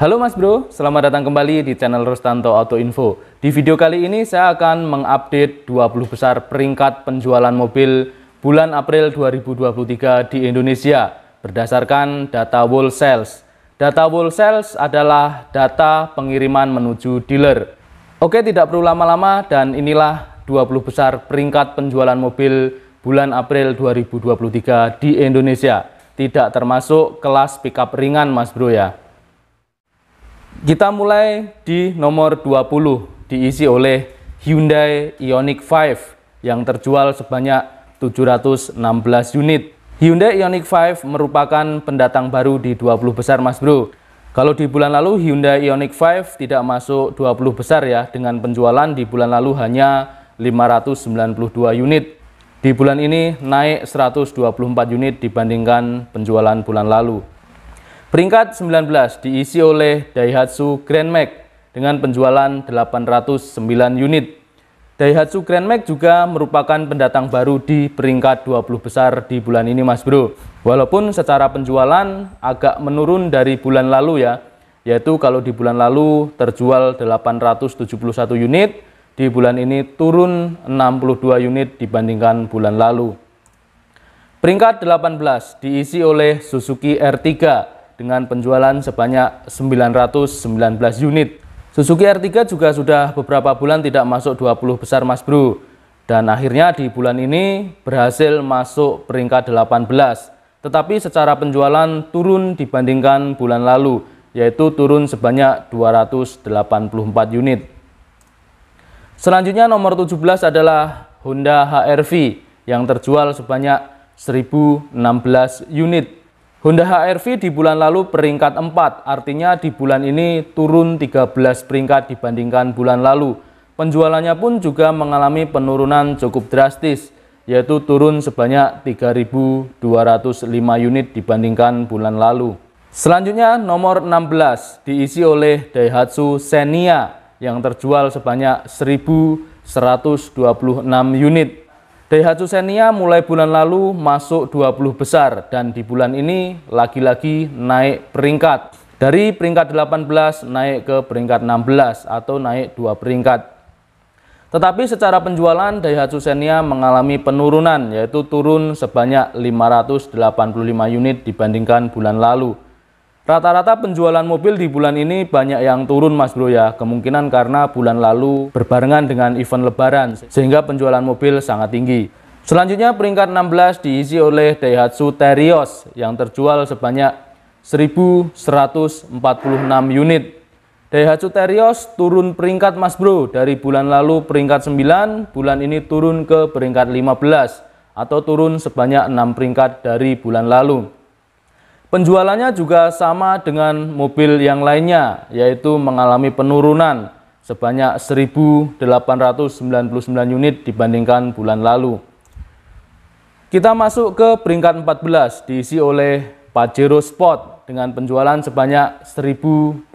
Halo Mas Bro, selamat datang kembali di channel Rustanto Auto Info. Di video kali ini saya akan mengupdate 20 besar peringkat penjualan mobil bulan April 2023 di Indonesia berdasarkan data Wholesales. Data Wholesales adalah data pengiriman menuju dealer. Oke, tidak perlu lama-lama dan inilah 20 besar peringkat penjualan mobil bulan April 2023 di Indonesia. Tidak termasuk kelas pickup ringan Mas Bro ya. Kita mulai di nomor 20, diisi oleh Hyundai Ioniq 5 yang terjual sebanyak 716 unit. Hyundai Ioniq 5 merupakan pendatang baru di 20 besar Mas Bro. Kalau di bulan lalu Hyundai Ioniq 5 tidak masuk 20 besar ya, dengan penjualan di bulan lalu hanya 592 unit. Di bulan ini naik 124 unit dibandingkan penjualan bulan lalu. Peringkat 19 diisi oleh Daihatsu Grand Max dengan penjualan 809 unit. Daihatsu Grand Max juga merupakan pendatang baru di peringkat 20 besar di bulan ini Mas Bro. Walaupun secara penjualan agak menurun dari bulan lalu ya, yaitu kalau di bulan lalu terjual 871 unit, di bulan ini turun 62 unit dibandingkan bulan lalu. Peringkat 18 diisi oleh Suzuki R3 dengan penjualan sebanyak 919 unit. Suzuki R3 juga sudah beberapa bulan tidak masuk 20 besar Mas Bro. Dan akhirnya di bulan ini berhasil masuk peringkat 18. Tetapi secara penjualan turun dibandingkan bulan lalu, yaitu turun sebanyak 284 unit. Selanjutnya nomor 17 adalah Honda HR-V yang terjual sebanyak 1016 unit. Honda HR-V di bulan lalu peringkat 4, artinya di bulan ini turun 13 peringkat dibandingkan bulan lalu. Penjualannya pun juga mengalami penurunan cukup drastis, yaitu turun sebanyak 3.205 unit dibandingkan bulan lalu. Selanjutnya nomor 16 diisi oleh Daihatsu Xenia yang terjual sebanyak 1.126 unit. Daihatsu Xenia mulai bulan lalu masuk 20 besar dan di bulan ini lagi-lagi naik peringkat. Dari peringkat 18 naik ke peringkat 16 atau naik 2 peringkat. Tetapi secara penjualan Daihatsu Xenia mengalami penurunan, yaitu turun sebanyak 585 unit dibandingkan bulan lalu. Rata-rata penjualan mobil di bulan ini banyak yang turun Mas Bro ya, kemungkinan karena bulan lalu berbarengan dengan event lebaran sehingga penjualan mobil sangat tinggi. Selanjutnya peringkat 16 diisi oleh Daihatsu Terios yang terjual sebanyak 1.146 unit. Daihatsu Terios turun peringkat Mas Bro, dari bulan lalu peringkat 9, bulan ini turun ke peringkat 15 atau turun sebanyak 6 peringkat dari bulan lalu. Penjualannya juga sama dengan mobil yang lainnya, yaitu mengalami penurunan sebanyak 1.899 unit dibandingkan bulan lalu. Kita masuk ke peringkat 14, diisi oleh Pajero Sport dengan penjualan sebanyak 1.296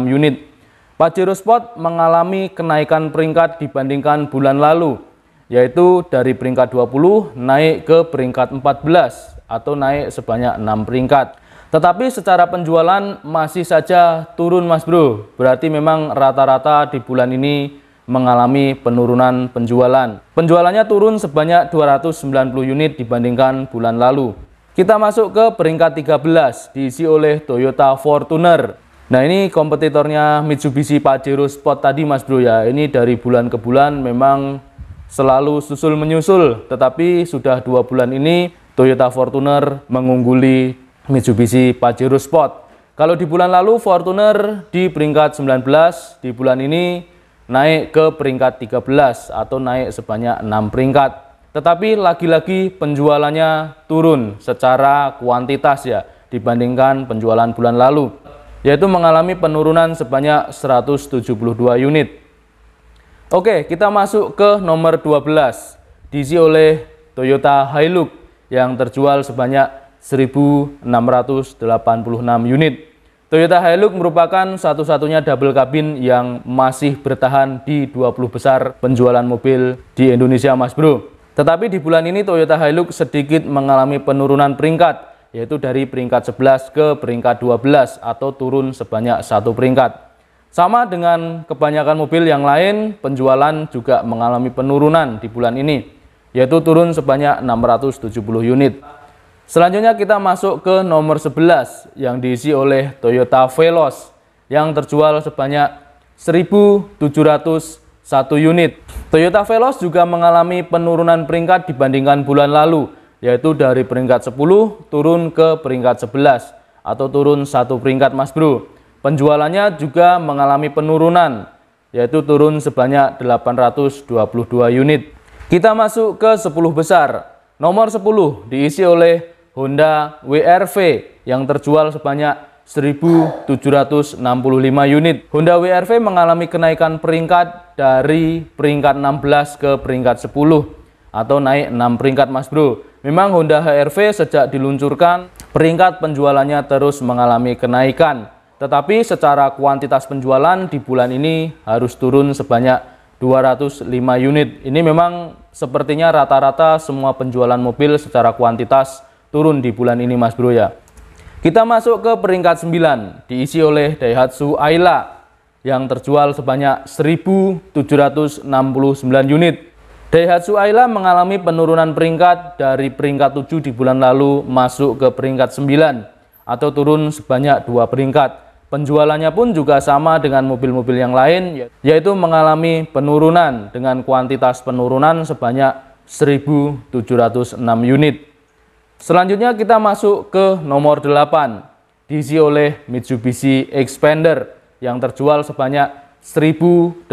unit. Pajero Sport mengalami kenaikan peringkat dibandingkan bulan lalu, yaitu dari peringkat 20 naik ke peringkat 14 atau naik sebanyak 6 peringkat. Tetapi secara penjualan masih saja turun Mas Bro. Berarti memang rata-rata di bulan ini mengalami penurunan penjualan. Penjualannya turun sebanyak 290 unit dibandingkan bulan lalu. Kita masuk ke peringkat 13, diisi oleh Toyota Fortuner. Nah ini kompetitornya Mitsubishi Pajero Sport tadi Mas Bro ya. Ini dari bulan ke bulan memang selalu susul menyusul. Tetapi sudah 2 bulan ini Toyota Fortuner mengungguli Mitsubishi Pajero Sport. Kalau di bulan lalu Fortuner di peringkat 19, di bulan ini naik ke peringkat 13 atau naik sebanyak 6 peringkat. Tetapi lagi-lagi penjualannya turun secara kuantitas ya dibandingkan penjualan bulan lalu, yaitu mengalami penurunan sebanyak 172 unit. Oke, kita masuk ke nomor 12, diisi oleh Toyota Hilux yang terjual sebanyak 1.686 unit. Toyota Hilux merupakan satu-satunya double cabin yang masih bertahan di 20 besar penjualan mobil di Indonesia Mas Bro. Tetapi di bulan ini Toyota Hilux sedikit mengalami penurunan peringkat yaitu dari peringkat 11 ke peringkat 12 atau turun sebanyak 1 peringkat. Sama dengan kebanyakan mobil yang lain, penjualan juga mengalami penurunan di bulan ini, yaitu turun sebanyak 670 unit. Selanjutnya kita masuk ke nomor 11 yang diisi oleh Toyota Veloz yang terjual sebanyak 1.701 unit. Toyota Veloz juga mengalami penurunan peringkat dibandingkan bulan lalu, yaitu dari peringkat 10 turun ke peringkat 11 atau turun 1 peringkat Mas Bro. Penjualannya juga mengalami penurunan, yaitu turun sebanyak 822 unit. Kita masuk ke 10 besar. Nomor 10 diisi oleh Honda WRV yang terjual sebanyak 1.765 unit. Honda WRV mengalami kenaikan peringkat dari peringkat 16 ke peringkat 10 atau naik 6 peringkat Mas Bro. Memang Honda HR-V sejak diluncurkan peringkat penjualannya terus mengalami kenaikan. Tetapi secara kuantitas penjualan di bulan ini harus turun sebanyak 205 unit. Ini memang sepertinya rata-rata semua penjualan mobil secara kuantitas turun di bulan ini Mas Bro ya. Kita masuk ke peringkat 9 diisi oleh Daihatsu Ayla yang terjual sebanyak 1.769 unit. Daihatsu Ayla mengalami penurunan peringkat dari peringkat 7 di bulan lalu masuk ke peringkat 9 atau turun sebanyak 2 peringkat. Penjualannya pun juga sama dengan mobil-mobil yang lain, yaitu mengalami penurunan dengan kuantitas penurunan sebanyak 1.706 unit. Selanjutnya kita masuk ke nomor 8, diisi oleh Mitsubishi Xpander yang terjual sebanyak 1.808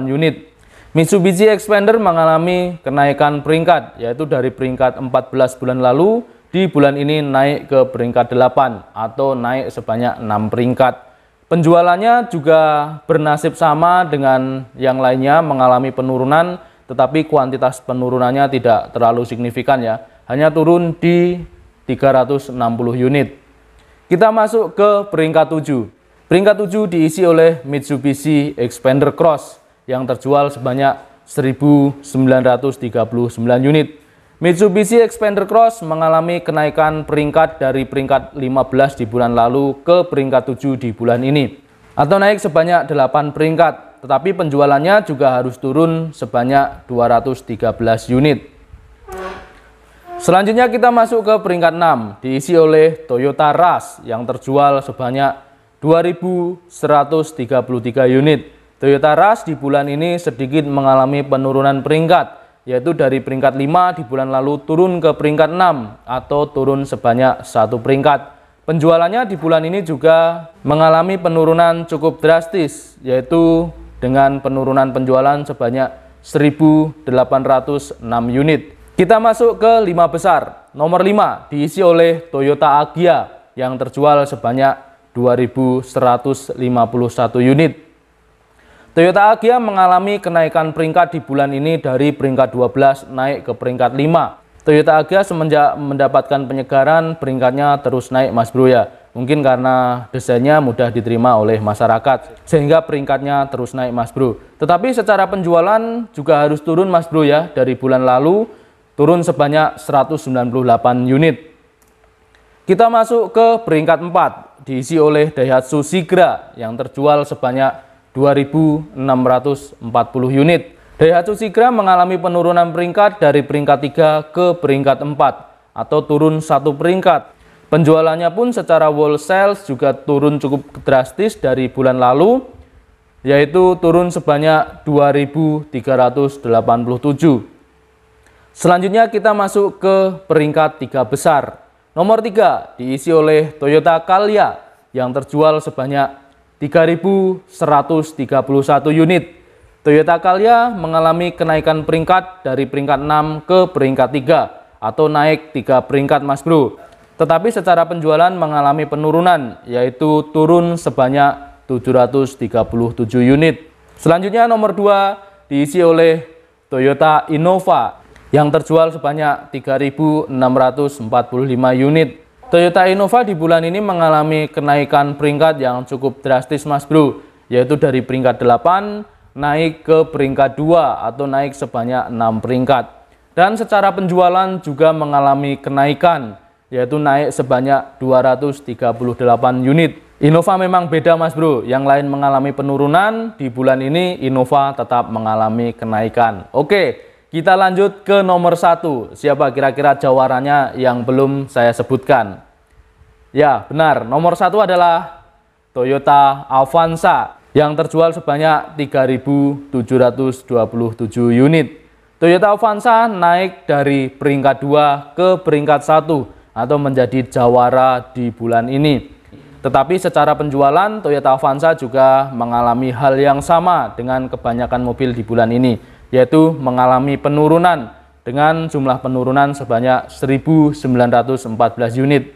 unit. Mitsubishi Xpander mengalami kenaikan peringkat, yaitu dari peringkat 14 bulan lalu, di bulan ini naik ke peringkat 8 atau naik sebanyak 6 peringkat. Penjualannya juga bernasib sama dengan yang lainnya, mengalami penurunan, tetapi kuantitas penurunannya tidak terlalu signifikan ya. Hanya turun di 360 unit. Kita masuk ke peringkat 7. Peringkat 7 diisi oleh Mitsubishi Xpander Cross yang terjual sebanyak 1.939 unit. Mitsubishi Xpander Cross mengalami kenaikan peringkat dari peringkat 15 di bulan lalu ke peringkat 7 di bulan ini, atau naik sebanyak 8 peringkat. Tetapi penjualannya juga harus turun sebanyak 213 unit. Selanjutnya kita masuk ke peringkat 6, diisi oleh Toyota Rush yang terjual sebanyak 2.133 unit. Toyota Rush di bulan ini sedikit mengalami penurunan peringkat, yaitu dari peringkat 5 di bulan lalu turun ke peringkat 6 atau turun sebanyak 1 peringkat. Penjualannya di bulan ini juga mengalami penurunan cukup drastis, yaitu dengan penurunan penjualan sebanyak 1.806 unit. Kita masuk ke 5 besar. Nomor 5 diisi oleh Toyota Agya yang terjual sebanyak 2.151 unit. Toyota Agya mengalami kenaikan peringkat di bulan ini dari peringkat 12 naik ke peringkat 5. Toyota Agya semenjak mendapatkan penyegaran peringkatnya terus naik Mas Bro ya. Mungkin karena desainnya mudah diterima oleh masyarakat sehingga peringkatnya terus naik Mas Bro. Tetapi secara penjualan juga harus turun Mas Bro ya. Dari bulan lalu turun sebanyak 198 unit. Kita masuk ke peringkat 4 diisi oleh Daihatsu Sigra yang terjual sebanyak 2.640 unit. Daihatsu Sigra mengalami penurunan peringkat dari peringkat 3 ke peringkat 4 atau turun 1 peringkat. Penjualannya pun secara wholesale juga turun cukup drastis dari bulan lalu, yaitu turun sebanyak 2.387. Selanjutnya kita masuk ke peringkat 3 besar. Nomor 3 diisi oleh Toyota Calya yang terjual sebanyak 3.131 unit. Toyota Calya mengalami kenaikan peringkat dari peringkat 6 ke peringkat 3 atau naik 3 peringkat Mas Bro. Tetapi secara penjualan mengalami penurunan, yaitu turun sebanyak 737 unit. Selanjutnya nomor 2 diisi oleh Toyota Innova yang terjual sebanyak 3.645 unit. Toyota Innova di bulan ini mengalami kenaikan peringkat yang cukup drastis Mas Bro, yaitu dari peringkat 8 naik ke peringkat 2 atau naik sebanyak 6 peringkat. Dan secara penjualan juga mengalami kenaikan, yaitu naik sebanyak 238 unit. Innova memang beda Mas Bro, yang lain mengalami penurunan, di bulan ini Innova tetap mengalami kenaikan. Oke, kita lanjut ke nomor 1. Siapa kira-kira jawarannya yang belum saya sebutkan? Ya, benar. Nomor 1 adalah Toyota Avanza yang terjual sebanyak 3.727 unit. Toyota Avanza naik dari peringkat 2 ke peringkat 1 atau menjadi jawara di bulan ini. Tetapi secara penjualan Toyota Avanza juga mengalami hal yang sama dengan kebanyakan mobil di bulan ini, yaitu mengalami penurunan dengan jumlah penurunan sebanyak 1.914 unit.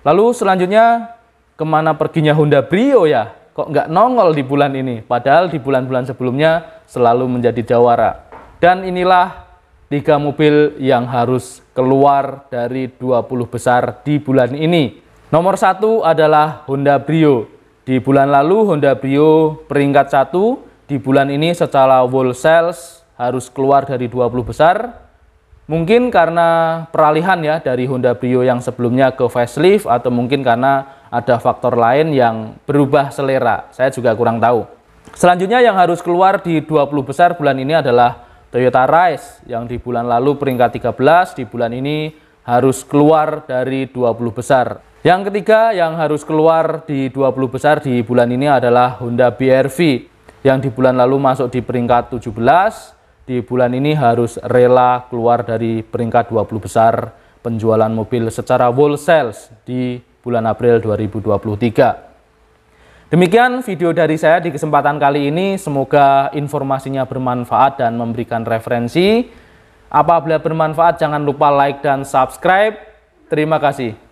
Lalu selanjutnya, kemana perginya Honda Brio ya? Kok nggak nongol di bulan ini? Padahal di bulan-bulan sebelumnya selalu menjadi jawara. Dan inilah 3 mobil yang harus keluar dari 20 besar di bulan ini. Nomor 1 adalah Honda Brio. Di bulan lalu Honda Brio peringkat 1, di bulan ini secara wholesale harus keluar dari 20 besar. Mungkin karena peralihan ya dari Honda Brio yang sebelumnya ke facelift, atau mungkin karena ada faktor lain yang berubah selera. Saya juga kurang tahu. Selanjutnya yang harus keluar di 20 besar bulan ini adalah Toyota Rise yang di bulan lalu peringkat 13, di bulan ini harus keluar dari 20 besar. Yang ketiga yang harus keluar di 20 besar di bulan ini adalah Honda BR-V yang di bulan lalu masuk di peringkat 17. Di bulan ini harus rela keluar dari peringkat 20 besar penjualan mobil secara wholesale di bulan April 2023. Demikian video dari saya di kesempatan kali ini. Semoga informasinya bermanfaat dan memberikan referensi. Apabila bermanfaat, jangan lupa like dan subscribe. Terima kasih.